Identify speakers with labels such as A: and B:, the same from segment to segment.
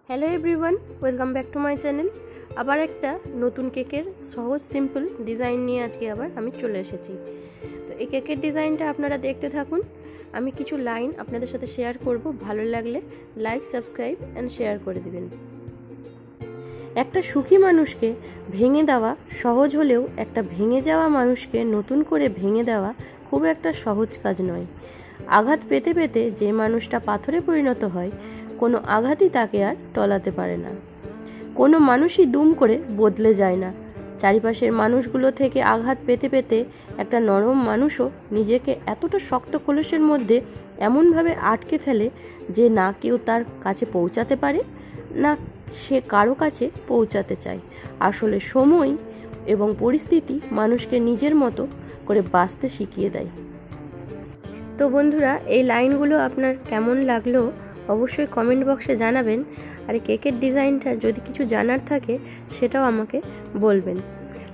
A: Hello everyone, welcome back to my channel. আবার একটা নতুন কেকের সহজ সিম্পল ডিজাইন নিয়ে আজকে আবার আমি চলে এসেছি। তো এই কেকের ডিজাইনটা আপনারা দেখতে থাকুন। আমি কিছু লাইন আপনাদের সাথে শেয়ার করব, ভালো লাগলে লাইক, সাবস্ক্রাইব অ্যান্ড শেয়ার করে দিবেন। একটা সুখী মানুষকে ভেঙে দেওয়া সহজ হলেও একটা ভেঙে যাওয়া মানুষকে নতুন করে ভেঙে দেওয়া খুব একটা সহজ কাজ নয়। আঘাত পেতে পেতে যে মানুষটা পাথরে পরিণত হয়, কোনো আঘাতই তাকে আর টলাতে পারে না। কোনো মানুষই দুম করে বদলে যায় না। চারিপাশের মানুষগুলো থেকে আঘাত পেতে পেতে একটা নরম মানুষও নিজেকে এতটা শক্ত খোলসের মধ্যে এমনভাবে আটকে ফেলে যে না কেউ তার কাছে পৌঁছাতে পারে, না সে কারো কাছে পৌঁছাতে চায়। আসলে সময় এবং পরিস্থিতি মানুষকে নিজের মতো করে বাঁচতে শিখিয়ে দেয়। তো বন্ধুরা, এই লাইনগুলো আপনার কেমন লাগলো অবশ্যই কমেন্ট বক্সে জানাবেন। আর এই কেকের ডিজাইনটা যদি কিছু জানার থাকে সেটাও আমাকে বলবেন।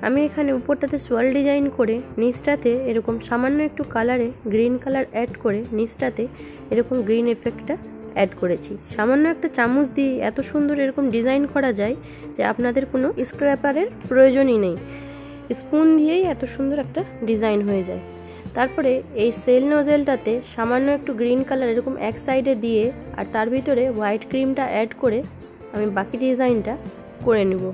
A: আমি এখানে উপরটাতে সোয়াল ডিজাইন করে নিচটাতে এরকম সামান্য একটু কালারে গ্রিন কালার অ্যাড করে নিচটাতে এরকম গ্রিন এফেক্টটা অ্যাড করেছি। সামান্য একটা চামচ দিয়ে এত সুন্দর এরকম ডিজাইন করা যায় যে আপনাদের কোনো স্ক্র্যাপারের প্রয়োজনই নেই। স্পুন দিয়েই এত সুন্দর একটা ডিজাইন হয়ে যায়। তারপরে এই সেল নোজেলটাতে সামান্য একটু গ্রিন কালার এরকম এক সাইডে দিয়ে আর তার ভিতরে হোয়াইট ক্রিমটা অ্যাড করে আমি বাকি ডিজাইনটা করে নেব।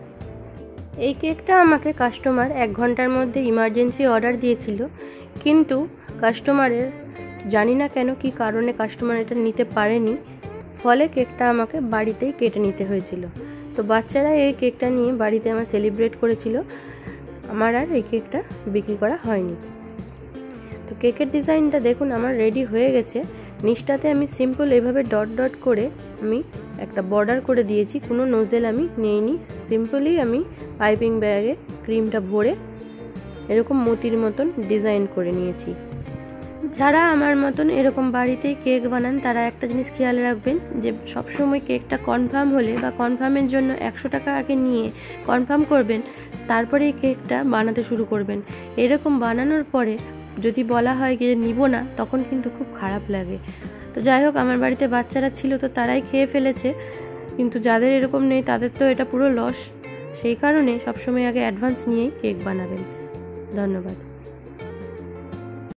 A: এই কেকটা আমাকে কাস্টমার 1 ঘন্টার মধ্যে ইমার্জেন্সি অর্ডার দিয়েছিল, কিন্তু কাস্টমারের জানি না কেন কি কারণে কাস্টমার এটা নিতে পারেনি, ফলে কেকটা আমাকে বাড়িতেই কেটে নিতে হয়েছিল। তো বাচ্চারা এই কেকটা নিয়ে বাড়িতে আমার সেলিব্রেট করেছিল, আমার আর এই কেকটা বিক্রি করা হয়নি। তো কেকের ডিজাইনটা দেখুন আমার রেডি হয়ে গেছে। নিচটাতে আমি সিম্পল এভাবে ডট ডট করে আমি একটা বর্ডার করে দিয়েছি, কোনো নোজেল আমি নেইনি। সিম্পলি আমি পাইপিং ব্যাগে ক্রিমটা ভরে এরকম মতির মতন ডিজাইন করে নিয়েছি। যারা আমার মতন এরকম বাড়িতেই কেক বানান তারা একটা জিনিস খেয়াল রাখবেন যে সবসময় কেকটা কনফার্ম হলে বা কনফার্মের জন্য 100 টাকা আগে নিয়ে কনফার্ম করবেন, তারপরে এই কেকটা বানাতে শুরু করবেন। এরকম বানানোর পরে যদি বলা হয় যে নিব না, তখন কিন্তু খুব খারাপ লাগে। তো যাই হোক, আমার বাড়িতে বাচ্চারা ছিল তো তারাই খেয়ে ফেলেছে, কিন্তু যাদের এরকম নেই তাদের তো এটা পুরো লস। সেই কারণে সবসময় আগে অ্যাডভান্স নিয়েই কেক বানাবেন। ধন্যবাদ।